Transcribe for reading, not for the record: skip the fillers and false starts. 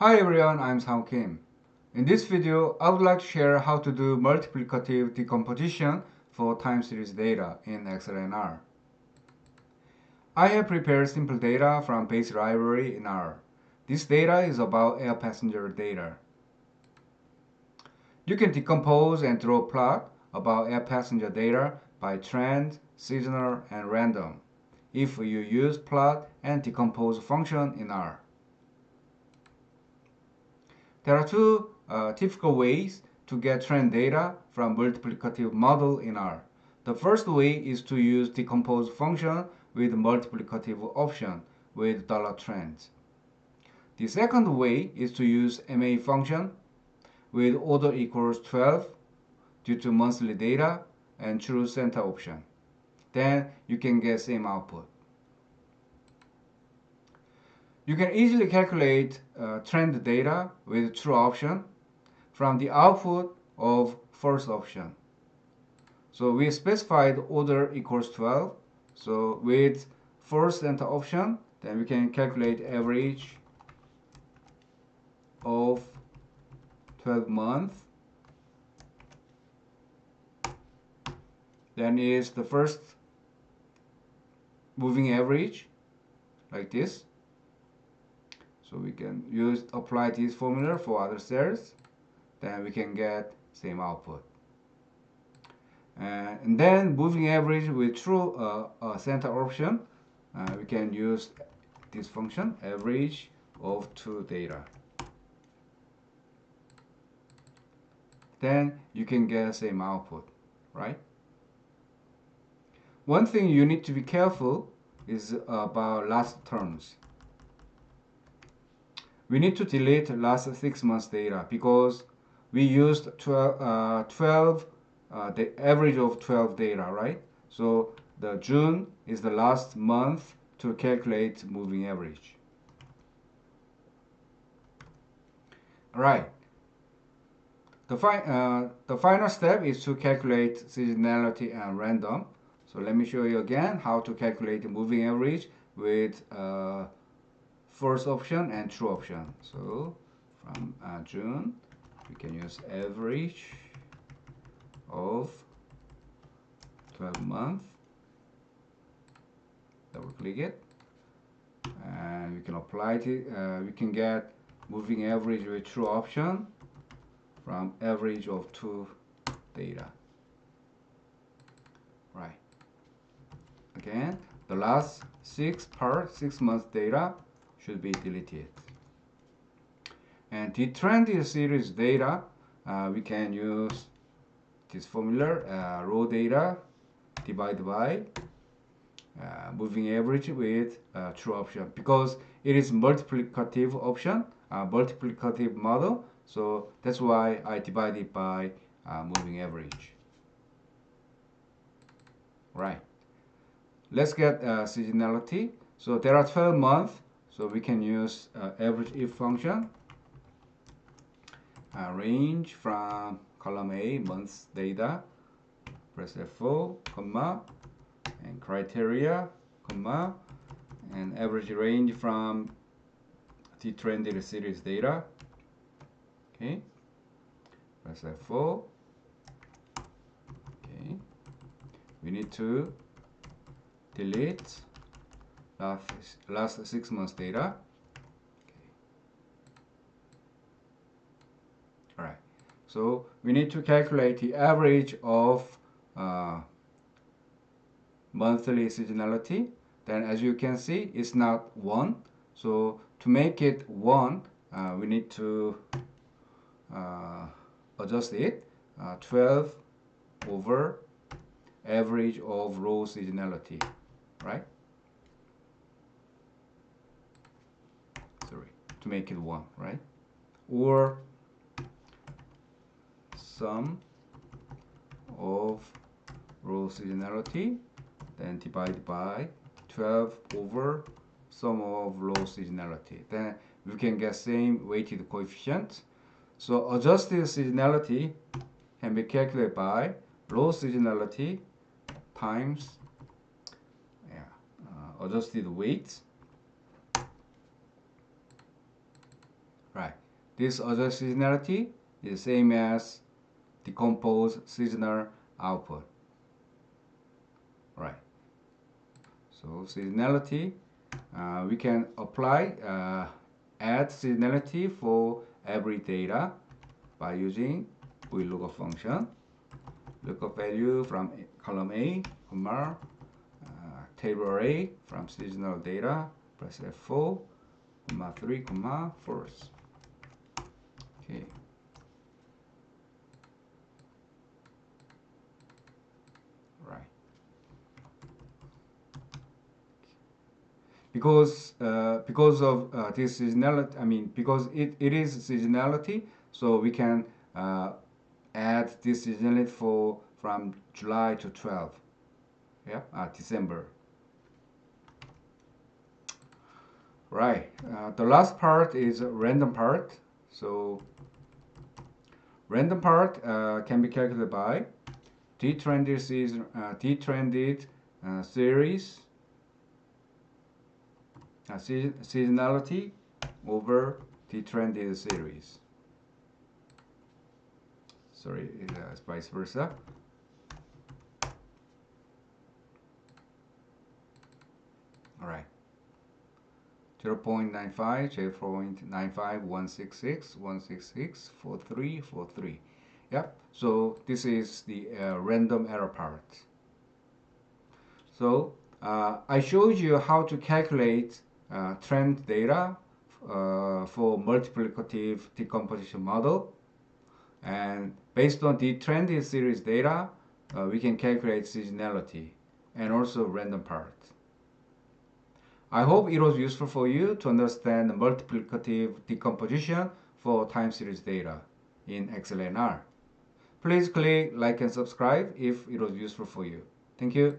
Hi everyone, I'm Sangwoo Kim. In this video, I would like to share how to do multiplicative decomposition for time series data in Excel and R. I have prepared simple data from base library in R. This data is about air passenger data. You can decompose and draw a plot about air passenger data by trend, seasonal, and random if you use plot and decompose function in R. There are two typical ways to get trend data from multiplicative model in R. The first way is to use decompose function with multiplicative option with $trends. The second way is to use MA function with order equals 12 due to monthly data and true center option. Then you can get same output. You can easily calculate trend data with true option from the output of first option. So we specified order equals 12. So with first center option, then we can calculate average of 12 months. Then is the first moving average like this. So we can apply this formula for other cells. Then we can get same output. And then moving average with true center option, we can use this function, average of two data. Then you can get same output, right? One thing you need to be careful is about last terms. We need to delete last 6 months data because we used 12 the average of 12 data, right? So the June is the last month to calculate moving average. All right. The final step is to calculate seasonality and random. So let me show you again how to calculate the moving average with first option and true option. So from June, we can use average of 12 months. Double click it, and we can apply it. We can get moving average with true option from average of two data. Right. Again, the last 6 months data should be deleted. And the trend series data, we can use this formula, raw data divided by moving average with true option, because it is multiplicative option, multiplicative model. So that's why I divide it by moving average. Right. Let's get seasonality. So there are 12 months. So we can use average if function. Range from column A, months data. Press F4, comma, and criteria, comma, and average range from the trended series data. Okay. Press F4. Okay. We need to delete last 6 months data. Okay. All right. So we need to calculate the average of monthly seasonality. Then as you can see, it's not 1. So to make it 1, we need to adjust it. 12 over average of row seasonality, right? Sorry, to make it 1, right? Or sum of row seasonality, then divided by 12 over sum of row seasonality. Then we can get same weighted coefficient. So adjusted seasonality can be calculated by row seasonality times adjusted weight, Right. This other seasonality is same as decompose seasonal output. Right. So seasonality, we can apply add seasonality for every data by using VLOOKUP function. Lookup value from column A, comma, table array from seasonal data, press F4, comma 3, comma false. Okay. Right. Because of this seasonality, because it is seasonality, so we can add this seasonality for from July to 12. Yeah, December. Right. The last part is a random part. So random part can be calculated by detrended series seasonality over detrended series. Sorry, it's vice versa. All right. 0.95, 0.95, 166, 166, 43, 43. Yep. So this is the random error part. So I showed you how to calculate trend data for multiplicative decomposition model, and based on the trended series data, we can calculate seasonality and also random part. I hope it was useful for you to understand the multiplicative decomposition for time series data in Excel and R. Please click like and subscribe if it was useful for you. Thank you.